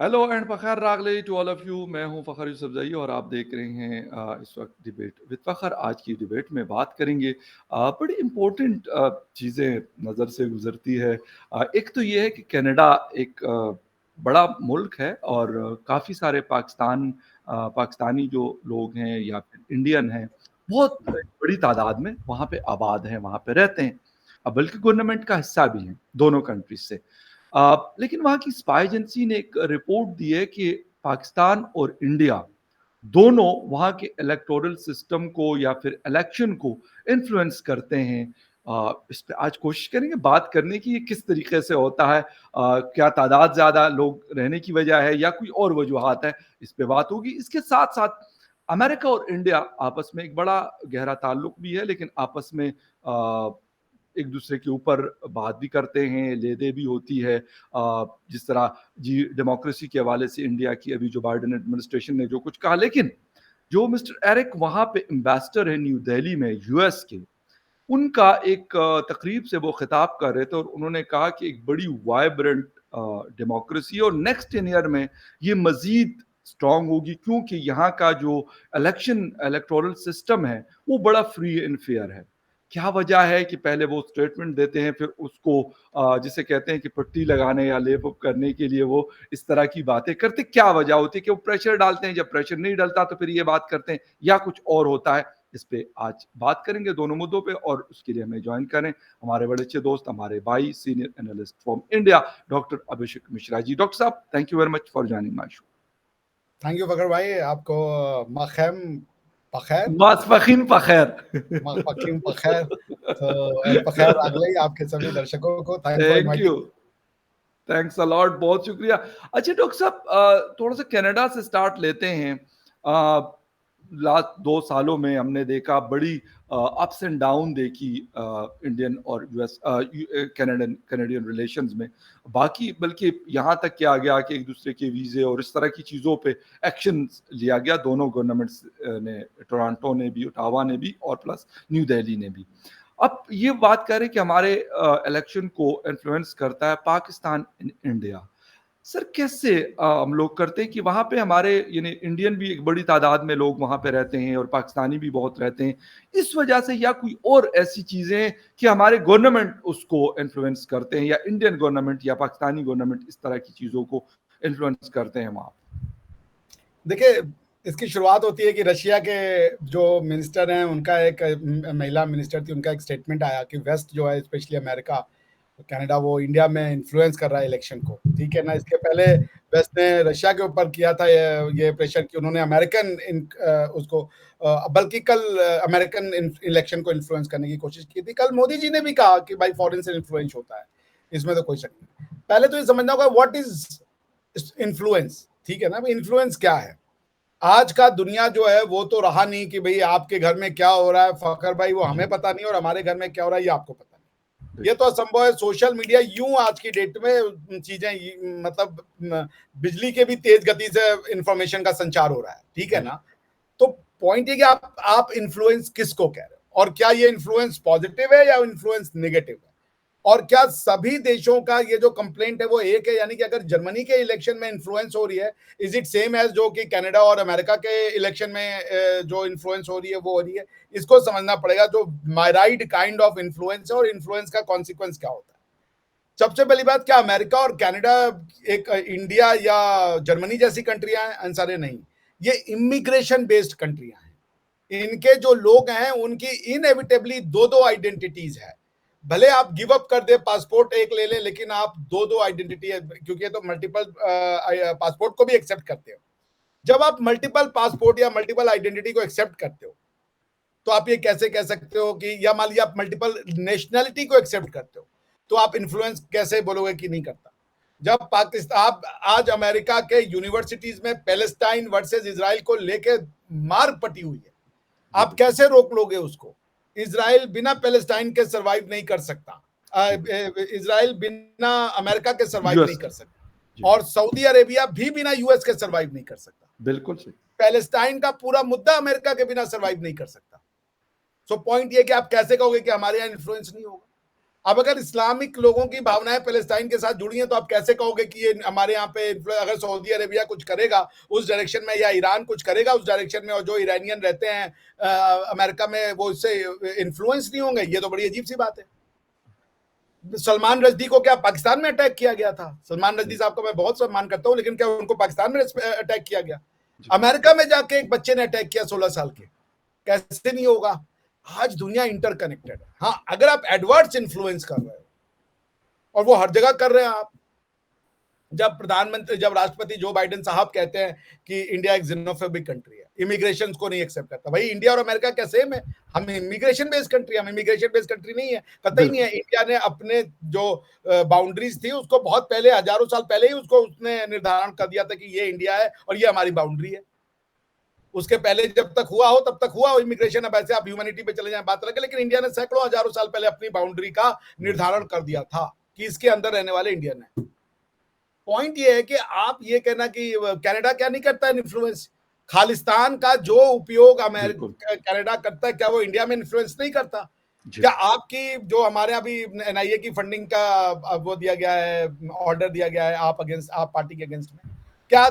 Hello and Fakhar रागले to all of you. मैं हूं फ़खर यूसुफज़ई और आप देख रहे हैं इस वक्त डिबेट विद फ़खर। आज की डिबेट में बात करेंगे बड़ी इम्पोर्टेंट चीज़ें नज़र से गुजरती है। एक तो ये है कि कनाडा एक बड़ा मुल्क है और काफ़ी सारे पाकिस्तानी जो लोग हैं या फिर इंडियन हैं, बहुत बड़ी तादाद में वहाँ पे आबाद हैं, वहाँ पे रहते हैं। बल्कि गवर्नमेंट का हिस्सा भी हैं दोनों कंट्रीज से। लेकिन वहाँ की स्पाई एजेंसी ने एक रिपोर्ट दी है कि पाकिस्तान और इंडिया दोनों वहाँ के इलेक्टोरल सिस्टम को या फिर इलेक्शन को इन्फ्लुएंस करते हैं। इस पे आज कोशिश करेंगे बात करने की, ये किस तरीके से होता है। क्या तादाद ज़्यादा लोग रहने की वजह है या कोई और वजूहात है, इस पे बात होगी। इसके साथ साथ अमेरिका और इंडिया आपस में एक बड़ा गहरा ताल्लुक भी है, लेकिन आपस में एक दूसरे के ऊपर बात भी करते हैं, ले-दे भी होती है। जिस तरह जी डेमोक्रेसी के हवाले से इंडिया की अभी जो बाइडेन एडमिनिस्ट्रेशन ने जो कुछ कहा, लेकिन जो मिस्टर एरिक वहाँ पे एम्बेसडर है न्यू दिल्ली में यूएस के, उनका एक तकरीब से वो खिताब कर रहे थे और उन्होंने कहा कि एक बड़ी वाइब्रेंट डेमोक्रेसी और नेक्स्ट 10 ईयर में ये मज़ीद स्ट्रॉन्ग होगी, क्योंकि यहाँ का जो इलेक्टोरल सिस्टम है, वो बड़ा फ्री एंड फेयर है। क्या वजह है कि पहले वो स्टेटमेंट देते हैं, फिर उसको जिसे कहते हैं कि पट्टी लगाने या लेप अप करने के लिए वो इस तरह की बातें करते। क्या वजह होती है कि वो प्रेशर डालते हैं, जब प्रेशर नहीं डलता तो फिर ये बात करते हैं, या कुछ और होता है? इस पे आज बात करेंगे दोनों मुद्दों पे, और उसके लिए हमें ज्वाइन करें हमारे बड़े अच्छे दोस्त, हमारे भाई, senior analyst from India, doctor Abhishek Mishra ji. Doctor साहब, thank you very much for joining my show. Thank you Fakhar भाई, आपको मखैम पखैर मासपखीन पखैर। मखफकीम पखैर। तो एंड पखैर अगले आपके सभी दर्शकों को thanks for thank you, inviting. Thanks a lot, बहुत शुक्रिया। अच्छा डॉक्टर साहब, थोड़ा सा कनाडा से स्टार्ट लेते हैं। लास्ट 2 सालों में हमने देखा बड़ी अप्स एंड डाउन देखी इंडियन और यूएस कनेडियन रिलेशंस में। बाकी बल्कि यहाँ तक कि आ गया कि एक दूसरे के वीज़े और इस तरह की चीज़ों पे एक्शन लिया गया, दोनों गवर्नमेंट्स ने, टोरंटो ने भी, ओटावा ने भी और प्लस न्यू दिल्ली ने भी। अब ये बात करें कि हमारे इलेक्शन को इन्फ्लुएंस करता है पाकिस्तान इन इंडिया। सर कैसे हम लोग करते हैं कि वहाँ पे हमारे यानी इंडियन भी एक बड़ी तादाद में लोग वहाँ पे रहते हैं और पाकिस्तानी भी बहुत रहते हैं, इस वजह से, या कोई और ऐसी चीज़ें कि हमारे गवर्नमेंट उसको इन्फ्लुएंस करते हैं, या इंडियन गवर्नमेंट या पाकिस्तानी गवर्नमेंट इस तरह की चीज़ों को इन्फ्लुएंस करते हैं वहाँ? देखिए, इसकी शुरुआत होती है कि रशिया के जो मिनिस्टर हैं उनका एक महिला मिनिस्टर थी, उनका एक स्टेटमेंट आया कि वेस्ट जो है, स्पेशली अमेरिका, कनाडा, वो इंडिया में इन्फ्लुएंस कर रहा है इलेक्शन को। ठीक है ना? इसके पहले वेस्ट ने रशिया के ऊपर किया था ये प्रेशर कि उन्होंने उसको बल्कि कल अमेरिकन इलेक्शन को इन्फ्लुएंस करने की कोशिश की थी। कल मोदी जी ने भी कहा कि भाई फॉरेन से इन्फ्लुएंस होता है, इसमें तो कोई शक नहीं। पहले तो ये समझना होगा व्हाट इज इन्फ्लुएंस। ठीक है ना? इन्फ्लुएंस क्या है? आज का दुनिया जो है वो तो रहा नहीं कि भाई आपके घर में क्या हो रहा है फखर भाई, वो हमें पता नहीं, और हमारे घर में क्या हो रहा है ये आपको पता नहीं। ये तो असंभव है। सोशल मीडिया यूं आज की डेट में चीजें मतलब बिजली के भी तेज गति से इंफॉर्मेशन का संचार हो रहा है। ठीक है ना? तो पॉइंट ये कि आप इन्फ्लुएंस किसको कह रहे हो, और क्या ये इन्फ्लुएंस पॉजिटिव है या इन्फ्लुएंस नेगेटिव है, और क्या सभी देशों का ये जो कंप्लेंट है वो एक है? यानी कि अगर जर्मनी के इलेक्शन में इन्फ्लुएंस हो रही है, इज इट सेम एज जो कि कनाडा और अमेरिका के इलेक्शन में जो इन्फ्लुएंस हो रही है वो हो रही है? इसको समझना पड़ेगा जो मायराइड काइंड ऑफ इन्फ्लुएंस है, और इन्फ्लुएंस का कॉन्सिक्वेंस क्या होता है। सबसे पहली बात, क्या अमेरिका और कनाडा एक इंडिया या जर्मनी जैसी कंट्रियां हैं? आंसर है नहीं। ये इमिग्रेशन बेस्ड कंट्रियां हैं। इनके जो लोग हैं उनकी इनएविटेबली दो दो आइडेंटिटीज है। भले आप गिव अप कर दे, पासपोर्ट एक ले ले, लेकिन आप दो दो आइडेंटिटी है, क्योंकि ये तो मल्टीपल पासपोर्ट को भी एक्सेप्ट करते हो। जब आप मल्टीपल पासपोर्ट या मल्टीपल आइडेंटिटी को एक्सेप्ट करते हो, तो आप ये कैसे कह सकते हो कि, या मान लिया आप मल्टीपल नेशनैलिटी को एक्सेप्ट करते हो, तो आप इन्फ्लुएंस कैसे बोलोगे कि नहीं करता? जब पाकिस्तान, आप आज अमेरिका के यूनिवर्सिटीज में पैलेस्टाइन वर्सेस इसराइल को लेके मार पटी हुई है, आप कैसे रोक लोगे उसको? इसराइल बिना पैलेस्टाइन के सरवाइव नहीं कर सकता, इसराइल बिना अमेरिका के सरवाइव यूएस नहीं कर जी, सकता, और सऊदी अरेबिया भी बिना यूएस के सरवाइव नहीं कर सकता। बिल्कुल सही। पैलेस्टाइन का पूरा मुद्दा अमेरिका के बिना सरवाइव नहीं कर सकता। सो पॉइंट ये कि आप कैसे कहोगे कि हमारे यहां इन्फ्लुएंस नहीं होगा? अब अगर इस्लामिक लोगों की भावनाएं पैलेस्टाइन के साथ जुड़ी हैं तो आप कैसे कहोगे कि ये हमारे यहाँ पे अगर सऊदी अरेबिया कुछ करेगा उस डायरेक्शन में या ईरान कुछ करेगा उस डायरेक्शन में और जो ईरानियन रहते हैं अमेरिका में वो इससे इन्फ्लुएंस नहीं होंगे? ये तो बड़ी अजीब सी बात है। सलमान रश्दी को क्या पाकिस्तान में अटैक किया गया था? सलमान रश्दी साहब का मैं बहुत सम्मान करता हूँ, लेकिन क्या उनको पाकिस्तान में अटैक किया गया? अमेरिका में जाके एक बच्चे ने अटैक किया 16 साल के, कैसे नहीं होगा? आज दुनिया इंटरकनेक्टेड है। हाँ, अगर आप एडवर्ड्स इन्फ्लुएंस कर रहे हो और वो हर जगह कर रहे हैं आप। जब राष्ट्रपति जो बाइडेन साहब कहते हैं कि इंडिया एक जिनोफोबिक कंट्री है, इमिग्रेशन को नहीं एक्सेप्ट करता, भाई इंडिया और अमेरिका क्या सेम है? हम इमिग्रेशन बेस्ड कंट्री, हम इमिग्रेशन बेस्ड कंट्री नहीं है, कतई नहीं है। इंडिया ने अपने जो बाउंड्रीज थी उसको बहुत पहले, हजारों साल पहले ही उसको उसने निर्धारण कर दिया था कि ये इंडिया है और ये हमारी बाउंड्री है। उसके पहले जब तक हुआ हो तब तक हुआ हो इमिग्रेशन। अब ऐसे आप ह्यूमैनिटी पे चले जाएं बात अलग है, लेकिन इंडिया ने सैकड़ों हजारों साल पहले अपनी बाउंड्री का निर्धारण कर दिया था कि इसके अंदर रहने वाले इंडियन है। पॉइंट ये है कि आप ये कहना कि कनाडा क्या नहीं करता है इन्फ्लुएंस, खालिस्तान का जो उपयोग अमेरिका कनाडा करता है क्या वो इंडिया में इन्फ्लुएंस नहीं करता? क्या आपकी जो हमारे अभी एनआईए की फंडिंग का वो दिया गया है, ऑर्डर दिया गया है आप पार्टी के अगेंस्ट में, क्या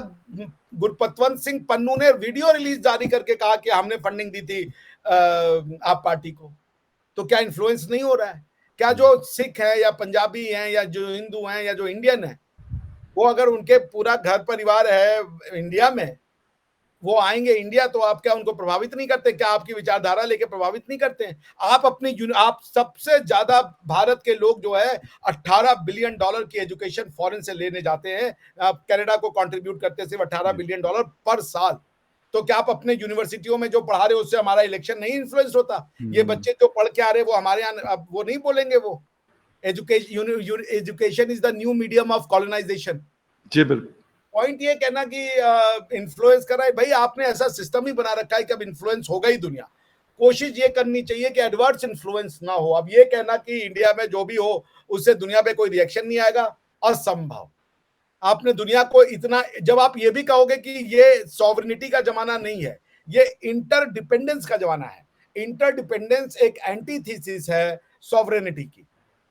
गुरपतवंत सिंह पन्नू ने वीडियो रिलीज जारी करके कहा कि हमने फंडिंग दी थी आप पार्टी को? तो क्या इन्फ्लुएंस नहीं हो रहा है? क्या जो सिख है या पंजाबी हैं या जो हिंदू हैं या जो इंडियन है, वो अगर उनके पूरा घर परिवार है इंडिया में, वो आएंगे इंडिया तो आप क्या उनको प्रभावित नहीं करते? क्या आपकी विचारधारा लेके प्रभावित नहीं करते हैं? आप सबसे ज्यादा भारत के लोग जो है $18 बिलियन की एजुकेशन फॉरेन से लेने जाते हैं, आप कनाडा को कंट्रीब्यूट करते हैं सिर्फ $18 बिलियन पर साल। तो क्या आप अपने यूनिवर्सिटियों में जो पढ़ा रहे हो उससे हमारा इलेक्शन नहीं इन्फ्लुएंस होता? ये बच्चे जो पढ़ के आ रहे हैं वो हमारे यहाँ वो नहीं बोलेंगे? वो education is the new medium of colonisation. जी बिल्कुल। पॉइंट ये कहना कि इन्फ्लुएंस कर रहा है, भाई आपने ऐसा सिस्टम ही बना रखा है कि अब इन्फ्लुएंस होगा ही दुनिया। कोशिश ये करनी चाहिए कि एडवर्स इन्फ्लुएंस ना हो। अब ये कहना कि इंडिया में जो भी हो उससे दुनिया पे कोई रिएक्शन नहीं आएगा, असंभव। आपने दुनिया को इतना, जब आप ये भी कहोगे कि ये सॉवरेनिटी का जमाना नहीं है, ये इंटरडिपेंडेंस का जमाना है। इंटरडिपेंडेंस एक एंटीथीसिस है सॉवरेनिटी की।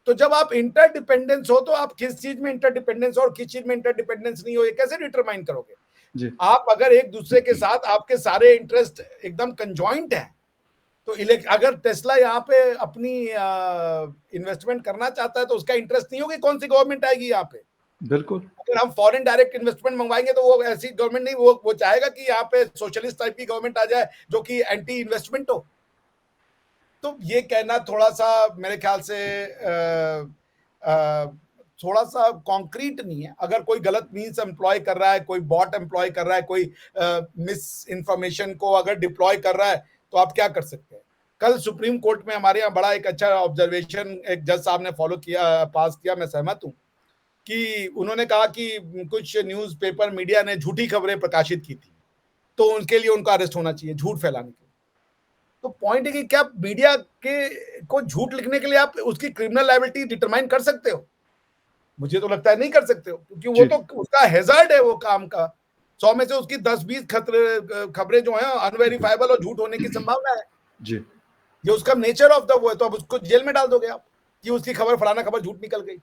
तो जब आप इंटरडिपेंडेंस हो तो आप किस चीज में इंटरडिपेंडेंस और किस चीज में इंटरडिपेंडेंस नहीं हो ये कैसे डिटरमाइन करोगे? जी। आप अगर एक दूसरे के साथ आपके सारे इंटरेस्ट एकदम कंजॉइंट हैं तो अगर टेस्ला यहाँ पे अपनी इन्वेस्टमेंट करना चाहता है तो उसका इंटरेस्ट नहीं होगी कौन सी गवर्नमेंट आएगी यहाँ पे? बिल्कुल। अगर हम फॉरेन डायरेक्ट इन्वेस्टमेंट मंगवाएंगे तो वो ऐसी गवर्नमेंट नहीं, वो चाहेगा कि यहाँ पे सोशलिस्ट टाइप की गवर्नमेंट आ जाए जो कि एंटी इन्वेस्टमेंट हो। तो ये कहना थोड़ा सा मेरे ख्याल से थोड़ा सा कॉन्क्रीट नहीं है। अगर कोई गलत मीन्स एम्प्लॉय कर रहा है, कोई बॉट एम्प्लॉय कर रहा है, कोई मिस इन्फॉर्मेशन को अगर डिप्लॉय कर रहा है तो आप क्या कर सकते हैं? कल सुप्रीम कोर्ट में हमारे यहाँ बड़ा एक अच्छा ऑब्जर्वेशन एक जज साहब ने फॉलो किया, पास किया, मैं सहमत हूँ कि उन्होंने कहा कि कुछ न्यूज़पेपर मीडिया ने झूठी खबरें प्रकाशित की थी तो उनके लिए उनका अरेस्ट होना चाहिए झूठ फैलाने के। तो पॉइंट है कि क्या मीडिया के को झूठ लिखने के लिए आप उसकी क्रिमिनल लायबिलिटी डिटरमाइन कर सकते हो? मुझे तो लगता है नहीं कर सकते हो, क्योंकि वो तो उसका हैजार्ड है वो काम का। 100 में से उसकी 10-20 खबरें जो हैं अनवेरिफाइबल और झूठ होने की संभावना है जी। ये उसका नेचर ऑफ द वो है, तो अब उसको जेल में डाल दोगे आप कि उसकी खबर फलाना खबर झूठ निकल गई।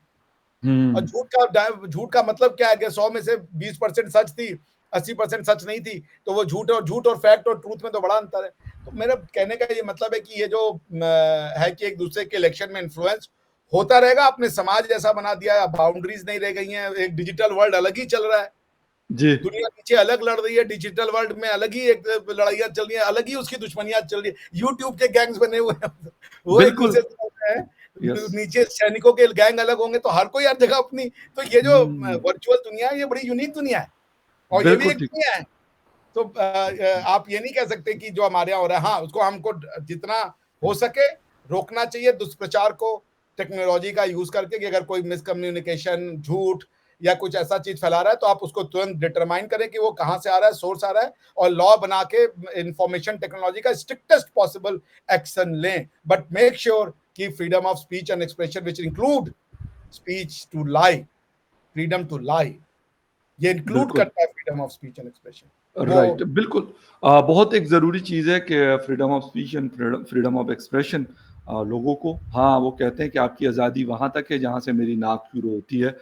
और झूठ का मतलब क्या है कि 100 में से 20% सच थी, 80% सच नहीं थी, तो वो झूठ और फैक्ट और ट्रूथ में तो बड़ा अंतर है। तो मेरा कहने का ये मतलब है कि ये जो है कि एक दूसरे के इलेक्शन में इन्फ्लुएंस होता रहेगा। आपने समाज ऐसा बना दिया है, बाउंड्रीज नहीं रह गई हैं, एक डिजिटल वर्ल्ड अलग ही चल रहा है जी। दुनिया पीछे अलग लड़ रही है, डिजिटल वर्ल्ड में अलग ही एक लड़ाइयां चल रही है, अलग ही उसकी दुश्मनियां चल रही है। यूट्यूब के गैंग्स बने हुए हैं, वो एक दूसरे से नीचे सैनिकों के गैंग अलग होंगे, तो हर कोई हर जगह अपनी। तो ये जो वर्चुअल दुनिया है ये बड़ी यूनिक दुनिया है और ये भी एक दुनिया है। तो आप ये नहीं कह सकते कि जो हमारे यहाँ हो रहा है, हाँ उसको हमको जितना हो सके रोकना चाहिए, दुष्प्रचार को टेक्नोलॉजी का यूज करके कि अगर कोई मिसकम्युनिकेशन, झूठ या कुछ ऐसा चीज फैला रहा है तो आप उसको तुरंत डिटरमाइन करें कि वो कहाँ से आ रहा है, सोर्स आ रहा है, और लॉ बना के इंफॉर्मेशन टेक्नोलॉजी का स्ट्रिक्टेस्ट पॉसिबल एक्शन लें। बट मेक श्योर कि freedom of speech and expression which include speech to lie, freedom to lie, ये इंक्लूड करता है freedom of speech and expression. Right, बिल्कुल। बहुत एक जरूरी चीज है कि freedom of speech and freedom of expression लोगों को। हाँ, वो कहते हैं कि आपकी आज़ादी वहाँ तक है जहाँ से मेरी नाक शुरू होती है।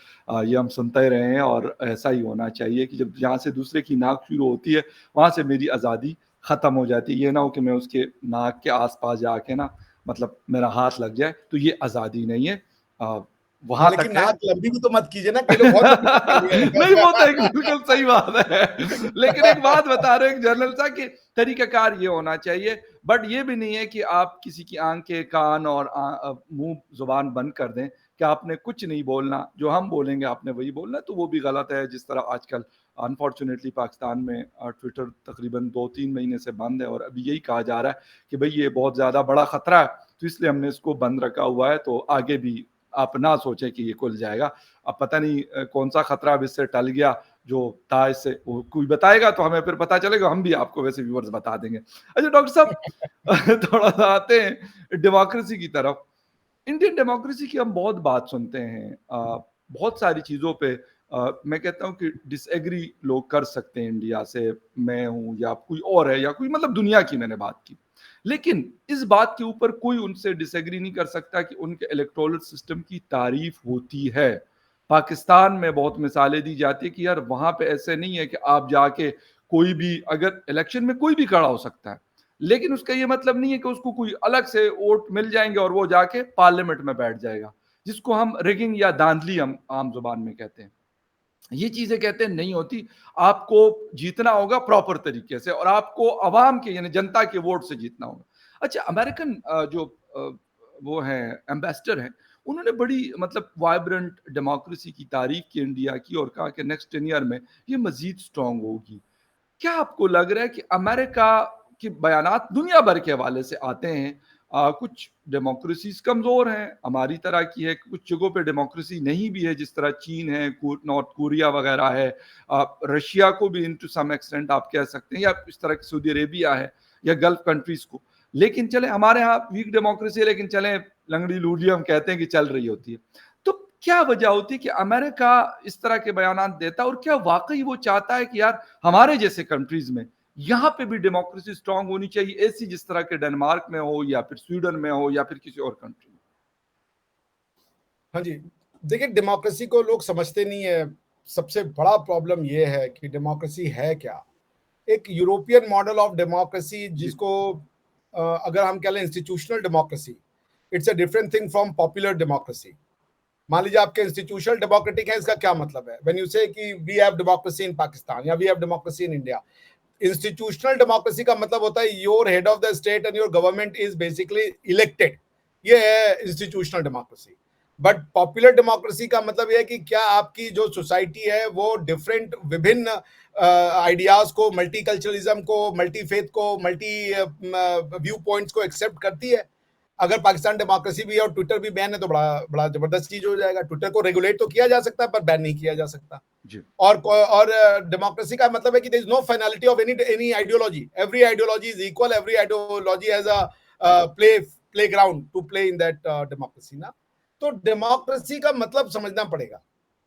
ये हम सुनते ही रहे हैं और ऐसा ही होना चाहिए कि जब जहाँ से दूसरे की नाक शुरू होती है, वहाँ से मेरी आज़ादी ख़त्म हो जाती है। ये ना हो कि मैं उसके नाक के आस-पास जाके ना मतलब मेरा हाथ लग जाए, तो ये आज़ादी नहीं है। अ, हाँ, वहाँ तक लेकिन है। नाक लंबी भी तो मत कीजिए ना, कई लोग बहुत लंबी करते नहीं, वो तो एक हैं। बिल्कुल सही बात है। लेकिन एक बात बता रहे हैं एक जर्नल साहब कि तरीक़ाकार ये होना चाहिए, बट ये भी नहीं है कि आप किसी की आँखें, कान और मुँह, ज़ुबान बंद कर दें कि आपने कुछ नहीं बोलना, जो हम बोलेंगे आपने वही बोलना है, तो वो भी गलत है। जिस तरह आजकल अनफॉर्च्यूनेटली पाकिस्तान में ट्विटर तकरीबन 2-3 महीने से बंद है और अभी यही कहा जा रहा है कि भई ये बहुत ज़्यादा बड़ा खतरा है, तो इसलिए हमने इसको बंद रखा हुआ है, तो आगे भी आप ना सोचें कि ये खुल जाएगा। अब पता नहीं कौन-सा खतरा अब इससे टल गया, जो था इससे वो कोई बताएगा तो हमें फिर पता चलेगा, हम भी आपको वैसे व्यूअर्स बता देंगे। अच्छा डॉक्टर साहब थोड़ा-सा आते हैं डेमोक्रेसी की तरफ। इंडियन डेमोक्रेसी की हम बहुत बात सुनते हैं। बहुत सारी चीज़ों पे मैं कहता हूँ कि डिसएग्री लोग कर सकते हैं इंडिया से, मैं हूँ या कोई और है या कोई मतलब दुनिया की मैंने बात की। लेकिन इस बात के ऊपर कोई उनसे डिसएग्री नहीं कर सकता कि उनके इलेक्टोरल सिस्टम की तारीफ होती है। पाकिस्तान में बहुत मिसालें दी जाती है कि यार वहाँ पे ऐसे नहीं है कि आप जाके कोई भी अगर इलेक्शन में कोई भी खड़ा हो सकता है। लेकिन उसका ये मतलब नहीं है कि उसको कोई अलग से वोट मिल जाएँगे और वो जाके पार्लियामेंट में बैठ जाएगा, जिसको हम रिगिंग या धांधली हम आम ज़ुबान में कहते हैं। ये चीज़ें कहते हैं नहीं होती, आपको जीतना होगा प्रॉपर तरीके से और आपको अवाम के यानी जनता के वोट से जीतना होगा। अच्छा अमेरिकन वो हैं एम्बेसडर हैं, उन्होंने बड़ी मतलब वाइब्रेंट डेमोक्रेसी की तारीफ़ की इंडिया की और कहा कि नेक्स्ट 10 ईयर में ये मज़ीद स्ट्रॉन्ग होगी। क्या आपको लग रहा है कि अमेरिका के बयानात दुनिया भर के हवाले से आते हैं, कुछ डेमोक्रेसीज़ कमज़ोर हैं, हमारी तरह की है, कुछ जगहों पे डेमोक्रेसी नहीं भी है, जिस तरह चीन है, नॉर्थ कोरिया वगैरह है, रशिया को भी इन टू सम एक्सटेंट आप कह सकते हैं या इस तरह की सऊदी अरेबिया है या गल्फ कंट्रीज़ को। लेकिन चलें हमारे यहाँ वीक डेमोक्रेसी है, लेकिन चलें लंगड़ी लूलियाँ हम कहते हैं कि चल रही होती है। तो क्या वजह होती है कि अमेरिका इस तरह के बयानात देता है और क्या वाक़ई वो चाहता है कि यार हमारे जैसे कंट्रीज़ में यहाँ पे भी डेमोक्रेसी स्ट्रांग होनी चाहिए, ऐसी जिस तरह के डेनमार्क में हो या फिर स्वीडन में हो या फिर किसी और कंट्री में? हाँ जी, देखिए डेमोक्रेसी को लोग समझते नहीं है। सबसे बड़ा प्रॉब्लम ये है कि डेमोक्रेसी है क्या? एक यूरोपियन मॉडल ऑफ डेमोक्रेसी जी, जिसको अगर हम कह लें institutional democracy, it's a different thing from popular democracy. मान लीजिए आपके इंस्टीट्यूशनल डेमोक्रेटिक है, इसका क्या मतलब है? व्हेन यू से कि we have democracy in Pakistan या we have democracy in India, institutional democracy का मतलब होता है your head of the state and your government is basically elected. ये है institutional democracy. But popular democracy का मतलब यह है कि क्या आपकी जो सोसाइटी है वो डिफरेंट विभिन्न आइडियाज को, मल्टीकल्चरलिज्म को, मल्टी फेथ को, मल्टी व्यू पॉइंट्स को एक्सेप्ट करती है। अगर पाकिस्तान डेमोक्रेसी भी है और ट्विटर भी बैन है तो बड़ा बड़ा जबरदस्त चीज हो जाएगा। ट्विटर को रेगुलेट तो किया जा सकता है पर बैन नहीं किया जा सकता। जी, और डेमोक्रेसी का मतलब है कि there is no finality of any ideology. Every ideology is equal, every ideology has a playground to play in that democracy ना। तो डेमोक्रेसी का मतलब समझना पड़ेगा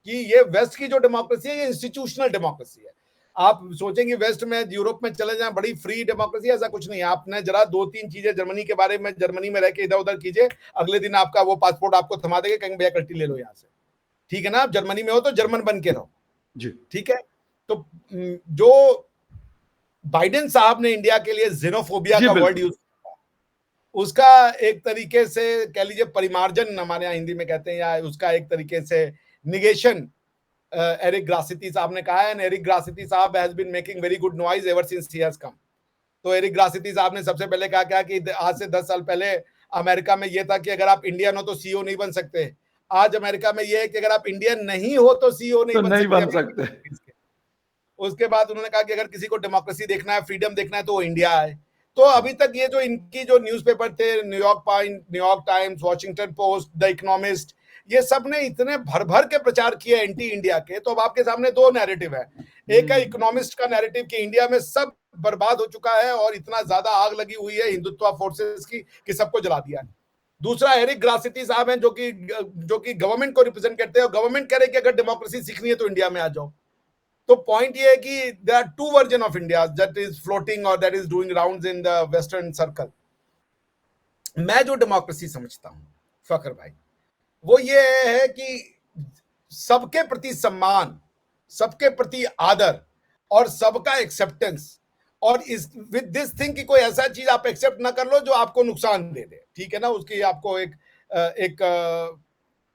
कि ये वेस्ट की जो डेमोक्रेसी है ये इंस्टीट्यूशनल डेमोक्रेसी है। आप सोचेंगे वेस्ट में, यूरोप में चले जाएं बड़ी फ्री डेमोक्रेसी, ऐसा कुछ नहीं है। आपने जरा दो तीन चीजें जर्मनी के बारे में, जर्मनी में रह के इधर उधर कीजिए, अगले दिन आपका वो पासपोर्ट आपको थमा देंगे, कहेंगे भैया कल्टी ले लो यहाँ से। ठीक है ना, आप जर्मनी में हो तो जर्मन बन के रहो। जी, ठीक है। तो जो बाइडेन साहब ने इंडिया के लिए जेनोफोबिया जी, का वर्ड बिल्कुल। यूज, उसका एक तरीके से कह लीजिए परिमार्जन हमारे यहाँ हिंदी में कहते हैं, या उसका एक तरीके से निगेशन एरिक ग्रासिटी साहब ने कहा है। एंड एरिक ग्रासिटी साहब has been making very good noise ever since he has come. तो एरिक ग्रासिटी साहब ने सबसे पहले कहा क्या कि आज से 10 साल पहले अमेरिका में यह था कि अगर आप इंडियन हो तो सीईओ नहीं बन सकते। आज अमेरिका में यह है कि अगर आप इंडियन नहीं हो तो सीईओ नहीं तो बन नहीं सकते बन अभी सकते। के। उसके बाद उन्होंने कहा कि अगर किसी को डेमोक्रेसी देखना है, फ्रीडम देखना है तो वो इंडिया आए। तो जी, अभी तक ये जो इनकी जो न्यूज़पेपर थे, New York times, Washington post, the economist, ये सब ने इतने भर भर के प्रचार किए एंटी इंडिया के। तो अब आपके सामने दो नैरेटिव है। एक है हुँ, इकोनॉमिस्ट का नैरेटिव कि इंडिया में सब बर्बाद हो चुका है और इतना ज्यादा आग लगी हुई है हिंदुत्व फोर्सेस की कि सबको जला दिया है। दूसरा एरिक ग्रासिटी साहब हैं जो कि गवर्नमेंट को रिप्रेजेंट करते हैं और गवर्नमेंट कह रहे कि अगर डेमोक्रेसी सीखनी है तो इंडिया में आ जाओ। तो पॉइंट ये है कि there are two version of India that is floating और that is doing rounds in the western circle. मैं जो डेमोक्रेसी समझता हूं फखर भाई, वो ये है कि सबके प्रति सम्मान, सबके प्रति आदर और सबका एक्सेप्टेंस, और इस विद दिस थिंग कि कोई ऐसा चीज आप एक्सेप्ट ना कर लो जो आपको नुकसान दे दे, ठीक है ना, उसकी आपको एक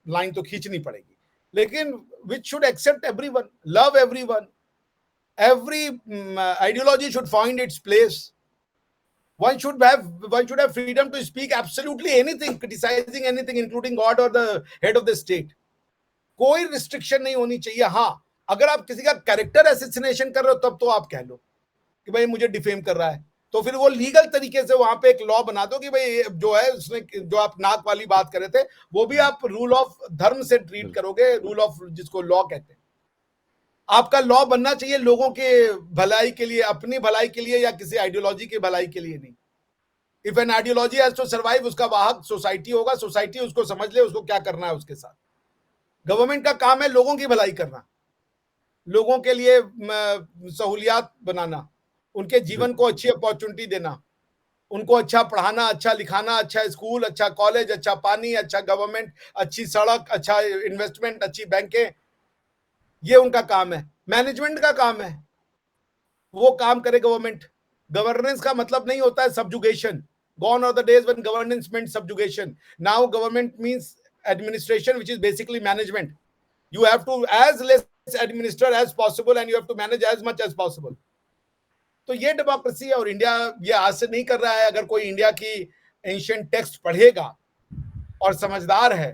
लाइन तो खींचनी पड़ेगी, लेकिन which should accept everyone, love everyone, every ideology should find its place. One should have freedom to speak absolutely anything, criticizing anything, including God or the head of the state. कोई restriction नहीं होनी चाहिए। हाँ, अगर आप किसी का character assassination कर रहे हो तब तो आप कह लो कि भाई मुझे डिफेम कर रहा है, तो फिर वो लीगल तरीके से वहां पे एक लॉ बना दो कि भाई जो है उसने, जो आप नाक वाली बात कर रहे थे, वो भी आप रूल ऑफ धर्म से ट्रीट करोगे, रूल ऑफ जिसको लॉ कहते हैं। आपका लॉ बनना चाहिए लोगों के भलाई के लिए, अपनी भलाई के लिए, या किसी आइडियोलॉजी की भलाई के लिए नहीं। If an ideology has to survive, उसका वाहक सोसाइटी होगा, सोसाइटी उसको समझ ले उसको क्या करना है उसके साथ। गवर्नमेंट का काम है लोगों की भलाई करना, लोगों के लिए सहूलियात बनाना, उनके जीवन को अच्छी अपॉर्चुनिटी देना, उनको अच्छा पढ़ाना, अच्छा लिखाना, अच्छा स्कूल, अच्छा कॉलेज, अच्छा पानी, अच्छा गवर्नमेंट, अच्छी सड़क, अच्छा इन्वेस्टमेंट, अच्छी बैंकें, ये उनका काम है। मैनेजमेंट का काम है, वो काम करे गवर्नमेंट। गवर्नेंस का मतलब नहीं होता है subjugation. Gone are the days when governance meant subjugation. Now government means administration, which is basically management. You have to as less administer as possible and you have to manage as much as possible. तो ये democracy है, और India ये आज से नहीं कर रहा है। अगर कोई इंडिया की एंशिएंट टेक्स्ट पढ़ेगा और समझदार है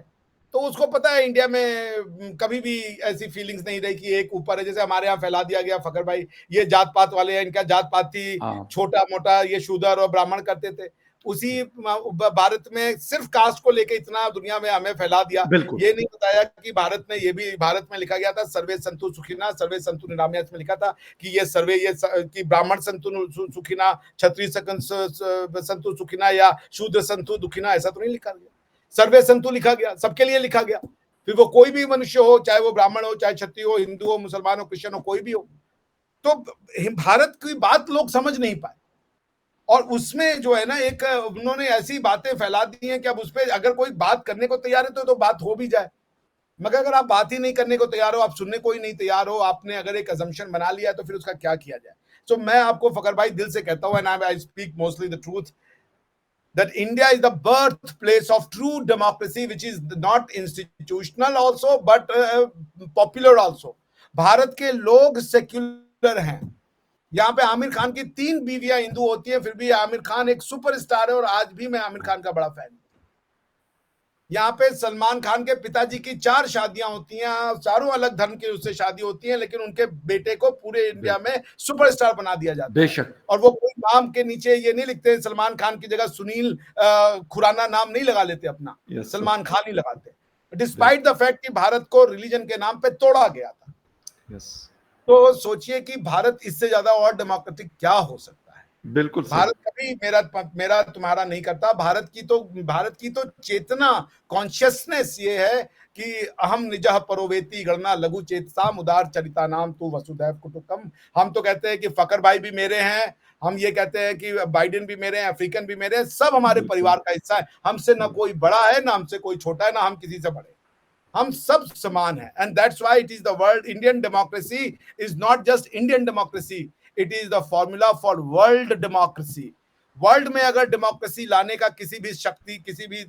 तो उसको पता है इंडिया में कभी भी ऐसी फीलिंग्स नहीं रही कि एक ऊपर है, जैसे हमारे यहाँ फैला दिया गया फखर भाई, ये जात पात वाले हैं, इनका जात पात थी छोटा मोटा, ये शूद्र और ब्राह्मण करते थे। उसी भारत में सिर्फ कास्ट को लेके इतना दुनिया में हमें फैला दिया। ये नहीं बताया कि भारत में, ये भी भारत में लिखा गया था सर्वे संतु सुखिना सर्वे संतु निरामया, में लिखा था कि ये सर्वे, ये कि ब्राह्मण संतु सुखिना, क्षत्रिय संतु सुखिना या शूद्र संतु दुखिना, ऐसा तो नहीं लिखा गया। सर्वे संतु लिखा गया, सबके लिए लिखा गया। फिर वो कोई भी मनुष्य हो, चाहे वो ब्राह्मण हो, चाहे क्षत्रिय हो, हिंदू हो, मुसलमान हो, क्रिश्चियन हो, कोई भी हो। तो भारत की बात लोग समझ नहीं पाए, और उसमें जो है ना एक उन्होंने ऐसी बातें फैला दी हैं कि अब उस पर अगर कोई बात करने को तैयार है तो बात हो भी जाए, मगर अगर आप बात ही नहीं करने को तैयार हो, आप सुनने को ही नहीं तैयार हो, आपने अगर एक अजम्पशन बना लिया तो फिर उसका क्या किया जाए। तो मैं आपको फखर भाई दिल से कहता हूं, and I speak mostly the truth, that India is the birthplace of true democracy, which is not institutional also but popular also. Bharat के लोग सेक्युलर हैं। यहाँ पे आमिर खान की 3 बीवियां हिंदू होती हैं, फिर भी आमिर खान एक सुपरस्टार है, और आज भी मैं आमिर खान का बड़ा फैन हूं। यहाँ पे सलमान खान के पिताजी की 4 शादियां होती हैं, चारों अलग धर्म की उससे शादी होती हैं, लेकिन उनके बेटे को पूरे इंडिया में सुपरस्टार बना दिया जाता है। बेशक। और वो कोई नाम के नीचे ये नहीं लिखते, सलमान खान की जगह सुनील खुराना नाम नहीं लगा लेते अपना, सलमान खान ही लगाते, डिस्पाइट द फैक्ट कि भारत को रिलीजन के नाम पे तोड़ा गया था। तो सोचिए कि भारत इससे ज्यादा और डेमोक्रेटिक क्या हो सकता है। बिल्कुल। भारत कभी मेरा तुम्हारा नहीं करता। भारत की तो चेतना, कॉन्शियसनेस ये है कि अहम निजः परोवेति गणना लघु चेतसाम उदार चरिता नाम तू वसुधैव कुटुंबकम। हम तो कहते हैं कि फखर भाई भी मेरे हैं, हम ये कहते हैं कि बाइडेन भी मेरे हैं, अफ्रीकन भी मेरे हैं, सब हमारे परिवार का हिस्सा है। हमसे ना कोई बड़ा है, ना हमसे कोई छोटा है, ना हम किसी से बड़े, हम सब समान है। And that's why it is the world Indian democracy is not just Indian democracy, it is the formula for world democracy. World में अगर डेमोक्रेसी लाने का किसी भी शक्ति, किसी भी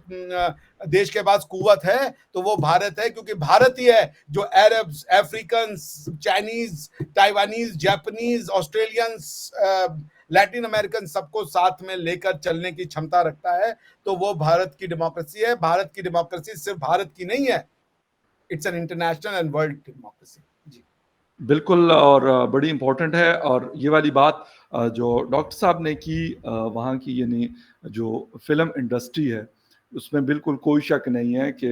देश के पास कुव्वत है तो वो भारत है, क्योंकि भारत ही है जो Arabs, Africans, Chinese, Taiwanese, Japanese, Australians, Latin American सबको साथ में लेकर चलने की क्षमता रखता है। तो वो भारत की डेमोक्रेसी है। भारत की डेमोक्रेसी सिर्फ भारत की नहीं है, it's an international and world democracy. जी बिल्कुल, और बड़ी इम्पोर्टेंट है। और ये वाली बात जो डॉक्टर साहब ने की, वहाँ की यानी जो फिल्म इंडस्ट्री है उसमें बिल्कुल कोई शक नहीं है कि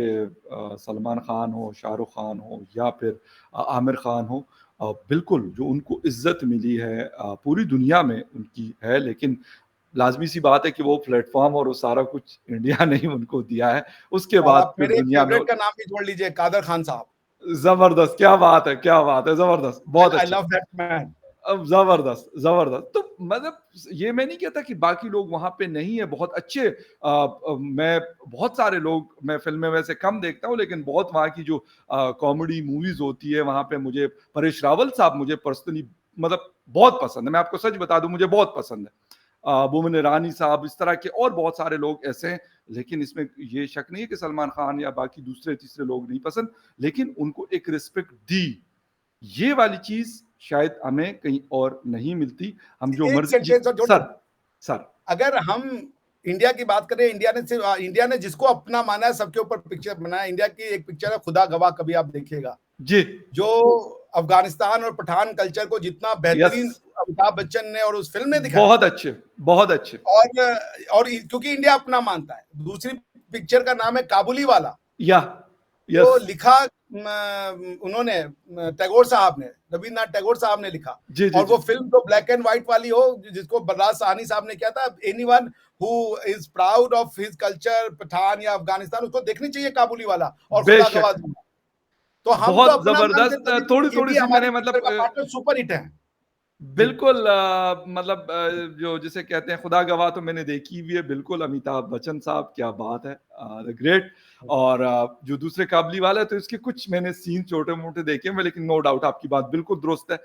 सलमान खान हो, शाहरुख खान हो या फिर आमिर खान हो, बिल्कुल जो उनको इज्जत मिली है पूरी दुनिया में उनकी है। लेकिन लाजमी सी बात है कि वो प्लेटफॉर्म और वो सारा कुछ इंडिया ने ही उनको दिया है। उसके बाद मेरे दुनिया में का नाम भी जोड़ लीजिए, कादर खान साहब। जबरदस्त, क्या बात है, क्या बात है, जबरदस्त, बहुत अच्छा। I love that man. अब जबरदस्त, जबरदस्त। तो मतलब ये मैं नहीं कहता कि बाकी लोग वहाँ पे नहीं है, बहुत अच्छे मैं बहुत सारे लोग मैं फ़िल्में वैसे कम देखता हूँ, लेकिन बहुत वहाँ की जो कॉमेडी मूवीज़ होती है, वहाँ पे मुझे परेश रावल साहब मुझे पर्सनली मतलब बहुत पसंद है। मैं आपको सच बता दूँ, मुझे बहुत पसंद है। बोमन ईरानी साहब, इस तरह के और बहुत सारे लोग ऐसे हैं, लेकिन इसमें ये शक नहीं है कि सलमान खान या बाकी दूसरे-तीसरे लोग नहीं पसंद, लेकिन उनको एक रिस्पेक्ट दी। ये वाली चीज़ शायद हमें कहीं और नहीं मिलती। हम जो एक मर्ज़ी सेंटेंस और छोड़ो, सर, सर। अगर हम इंडिया की बात करें, इंडिया ने जिसको अपना माना है, सबके ऊपर पिक्चर बनाया। इंडिया की एक पिक्चर है खुदा गवाह, कभी आप देखिएगा, जी, जो अफगानिस्तान और पठान कल्चर को जितना यस, बेहतरीन अमिताभ बच्चन ने और उस फिल्म ने दिखाया। बहुत अच्छे, बहुत अच्छे। क्योंकि इंडिया अपना मानता है। दूसरी पिक्चर का नाम है काबुली वाला, या जो यस, लिखा उन्होंने टैगोर साहब ने, रविन्द्रनाथ टैगोर साहब ने लिखा। जी, जी, और वो जी। फिल्म तो ब्लैक एंड व्हाइट वाली हो, जिसको बलराज साहनी साहब ने किया था। Anyone who is proud of his culture, Pathan या अफगानिस्तान, उसको देखनी चाहिए काबुली वाला और खुदा बेशक, गवाह दूंगा। तो हम तो बहुत अपना मानते हैं, ज़बरदस्त तभी तो ये थोड़ी-थोड़ी भी सी हमारी मैंने पिक्चर मतलब का पार्टनर सुपर हिट है। जी। बिल्कुल मतलब जो जिसे कहते हैं खुदा गवाह तो मैंने देखी हुई है, बिल्कुल अमिताभ बच्चन साहब क्या बात है द ग्रेट। और जो दूसरे काबुली वाला है तो इसके कुछ मैंने सीन छोटे-मोटे देखे हैं, लेकिन नो डाउट आपकी बात बिल्कुल दुरुस्त है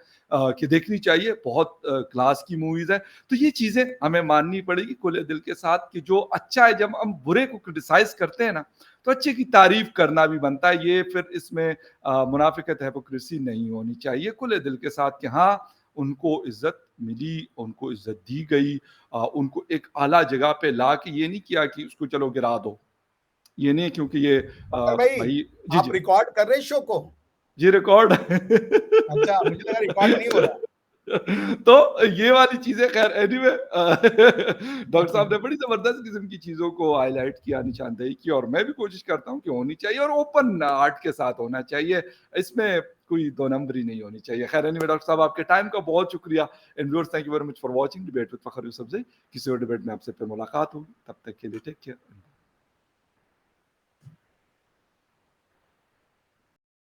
कि देखनी चाहिए, बहुत क्लास की मूवीज़ है। तो ये चीज़ें हमें माननी पड़ेगी खुले दिल के साथ कि जो अच्छा है, जब हम बुरे को क्रिटिसाइज़ करते हैं ना, तो अच्छे की तारीफ़ करना भी बनता है। ये फिर इसमें मुनाफ़िक़त, हिपोक्रेसी नहीं होनी चाहिए, खुले दिल के साथ कि हाँ, उनको इज़्ज़त मिली, उनको इज़्ज़त दी गई, उनको एक आला जगह पे ला के ये नहीं किया कि उसको चलो गिरा दो। ये नहीं है क्योंकि ये बकर भाई, भाई जी, आप जी। रिकॉर्ड कर रहे हैं शो को? जी रिकॉर्ड अच्छा, मुझे लगा रिकॉर्ड नहीं हो रहा। तो ये वाली चीज़ें ख़ैर एनीवे डॉक्टर साहब ने बड़ी ज़बरदस्त किस्म की चीज़ों को हाइलाइट किया, निशानदेही की और मैं भी कोशिश करता हूँ कि होनी चाहिए और ओपन हार्ट के साथ होना चाहिए। इसमें कोई दो नंबरी नहीं होनी चाहिए। ख़ैर एनीवे डॉक्टर साहब आपके टाइम का बहुत शुक्रिया and viewers thank you very much for watching debate with Fakhar Yousafzai. किसी और डिबेट में आपसे फिर मुलाकात होगी। तब तक के लिए टेक केयर।